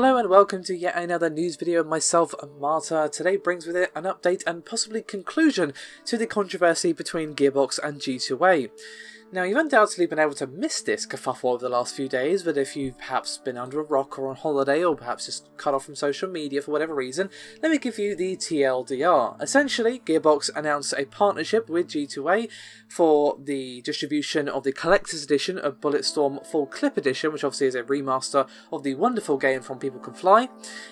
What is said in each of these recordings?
Hello and welcome to yet another news video of myself, Marta. Today brings with it an update and possibly conclusion to the controversy between Gearbox and G2A. Now, you've undoubtedly been able to miss this kerfuffle over the last few days, but if you've perhaps been under a rock or on holiday, or perhaps just cut off from social media for whatever reason, let me give you the TLDR. Essentially, Gearbox announced a partnership with G2A for the distribution of the Collector's Edition of Bulletstorm Full Clip Edition, which obviously is a remaster of the wonderful game from People Can Fly.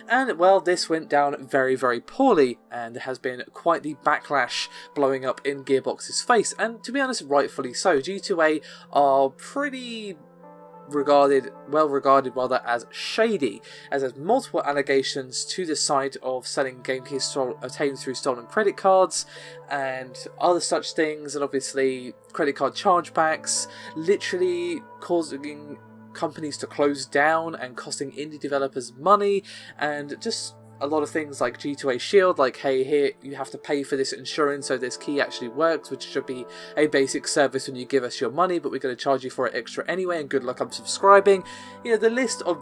And, well, this went down very, very poorly, and there has been quite the backlash blowing up in Gearbox's face, and to be honest, rightfully so. G2A are pretty well regarded as shady, as there's multiple allegations to the site of selling game keys obtained through stolen credit cards and other such things, and obviously credit card chargebacks, literally causing companies to close down and costing indie developers money, and just a lot of things like G2A Shield, like, hey, here you have to pay for this insurance so this key actually works, which should be a basic service when you give us your money, but we're going to charge you for it extra anyway, and good luck unsubscribing. You know, the list of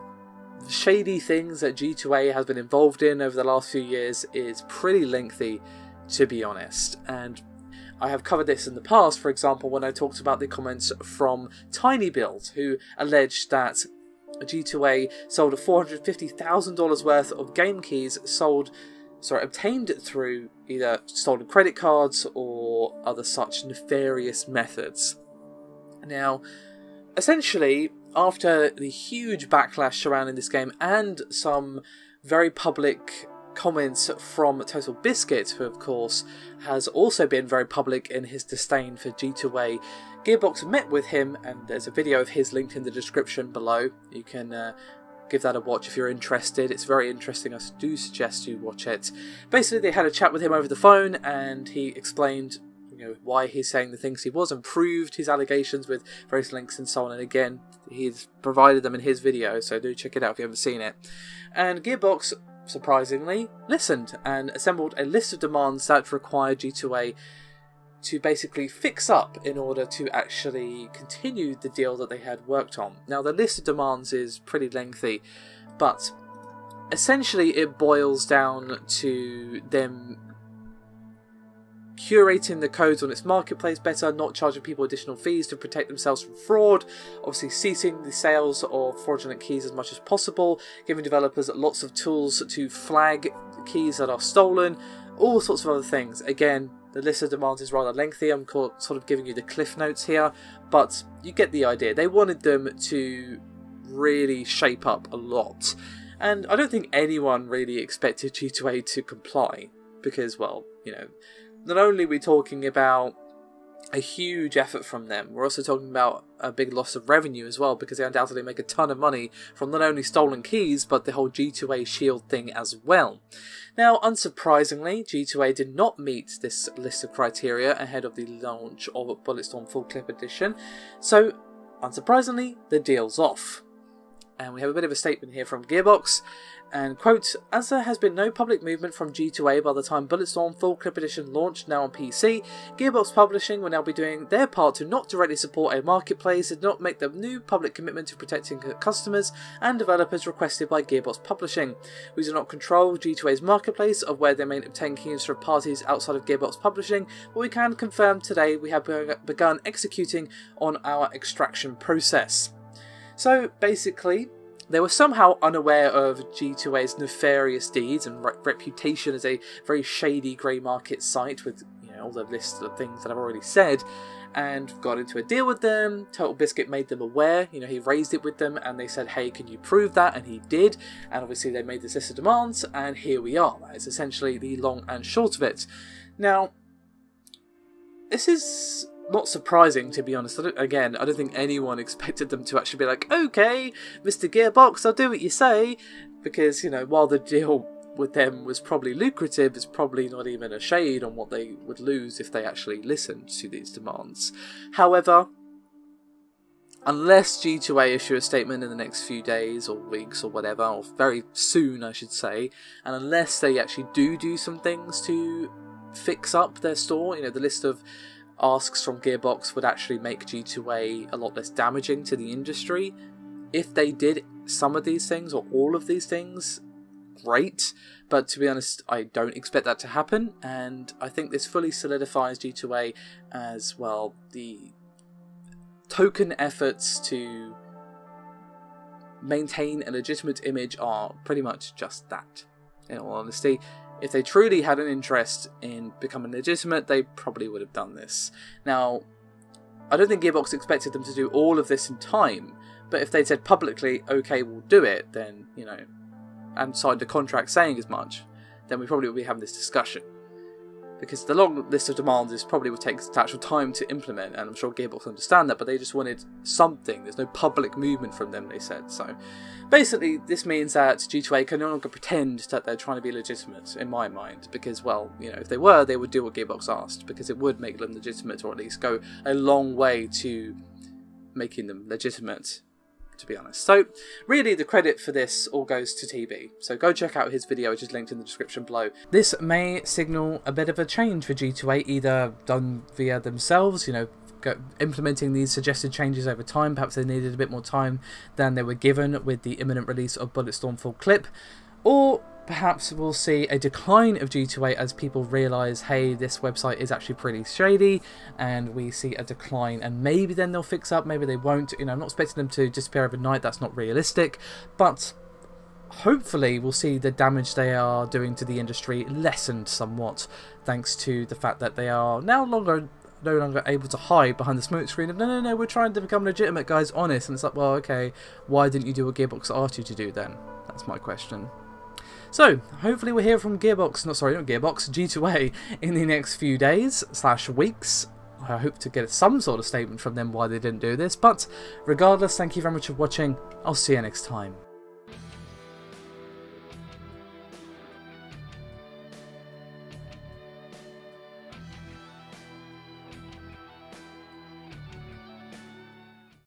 shady things that G2A has been involved in over the last few years is pretty lengthy, to be honest. And I have covered this in the past, for example, when I talked about the comments from TinyBuild, who alleged that G2A sold $450,000 worth of game keys obtained through either stolen credit cards or other such nefarious methods. Now, essentially, after the huge backlash surrounding this game and some very public comments from Total Biscuit, who of course has also been very public in his disdain for G2A, Gearbox met with him, and there's a video of his linked in the description below. You can give that a watch if you're interested. It's very interesting. I do suggest you watch it. Basically, they had a chat with him over the phone, and he explained, you know, why he's saying the things he was, and proved his allegations with various links and so on. And again, he's provided them in his video, so do check it out if you haven't seen it. And Gearbox, surprisingly, listened and assembled a list of demands that required G2A to basically fix up in order to actually continue the deal that they had worked on. Now, the list of demands is pretty lengthy, but essentially it boils down to them curating the codes on its marketplace better, not charging people additional fees to protect themselves from fraud, obviously ceasing the sales of fraudulent keys as much as possible, giving developers lots of tools to flag keys that are stolen, all sorts of other things. Again, the list of demands is rather lengthy. I'm sort of giving you the cliff notes here, but you get the idea. They wanted them to really shape up a lot, and I don't think anyone really expected G2A to comply, because, well, you know, not only are we talking about a huge effort from them, we're also talking about a big loss of revenue as well, because they undoubtedly make a ton of money from not only stolen keys, but the whole G2A Shield thing as well. Now, unsurprisingly, G2A did not meet this list of criteria ahead of the launch of Bulletstorm Full Clip Edition, so, unsurprisingly, the deal's off. And we have a bit of a statement here from Gearbox, and quote, "As there has been no public movement from G2A by the time Bulletstorm Full Clip Edition launched now on PC, Gearbox Publishing will now be doing their part to not directly support a marketplace and not make the new public commitment to protecting customers and developers requested by Gearbox Publishing. We do not control G2A's marketplace of where they may obtain keys from parties outside of Gearbox Publishing, but we can confirm today we have begun executing on our extraction process." So basically, they were somehow unaware of G2A's nefarious deeds and reputation as a very shady grey market site with, you know, all the list of things that I've already said, and got into a deal with them. Total Biscuit made them aware, you know, he raised it with them, and they said, hey, can you prove that? And he did, and obviously they made this list of demands, and here we are. That is essentially the long and short of it. Now, this is not surprising, to be honest. I don't think anyone expected them to actually be like, okay, Mr. Gearbox, I'll do what you say, because, you know, while the deal with them was probably lucrative, it's probably not even a shade on what they would lose if they actually listened to these demands. However, unless G2A issue a statement in the next few days or weeks or whatever, or very soon I should say, and unless they actually do some things to fix up their store, you know, the list of asks from Gearbox would actually make G2A a lot less damaging to the industry. If they did some of these things or all of these things, great, but to be honest, I don't expect that to happen, and I think this fully solidifies G2A as, well, the token efforts to maintain a legitimate image are pretty much just that. In all honesty, if they truly had an interest in becoming legitimate, they probably would have done this. Now, I don't think Gearbox expected them to do all of this in time, but if they'd said publicly, okay, we'll do it, then, you know, and signed a contract saying as much, then we probably would be having this discussion. Because the long list of demands is probably would take actual time to implement, and I'm sure Gearbox understand that, but they just wanted something. There's no public movement from them, they said. So basically, this means that G2A can no longer pretend that they're trying to be legitimate, in my mind, because, well, you know, if they were, they would do what Gearbox asked, because it would make them legitimate, or at least go a long way to making them legitimate, to be honest. So really the credit for this all goes to TB, so go check out his video, which is linked in the description below. This may signal a bit of a change for G2A, either done via themselves, you know, implementing these suggested changes over time. Perhaps they needed a bit more time than they were given with the imminent release of Bulletstorm Full Clip, or perhaps we'll see a decline of G2A as people realise, hey, this website is actually pretty shady, and we see a decline, and maybe then they'll fix up, maybe they won't. You know, I'm not expecting them to disappear overnight, that's not realistic, but hopefully we'll see the damage they are doing to the industry lessened somewhat, thanks to the fact that they are no longer able to hide behind the smoke screen of no, we're trying to become legitimate, guys, honest. And it's like, well, okay, why didn't you do what Gearbox asked you to do then? That's my question. So, hopefully we'll hear from Gearbox, not Gearbox, G2A in the next few days / weeks. I hope to get some sort of statement from them why they didn't do this, but regardless, thank you very much for watching. I'll see you next time.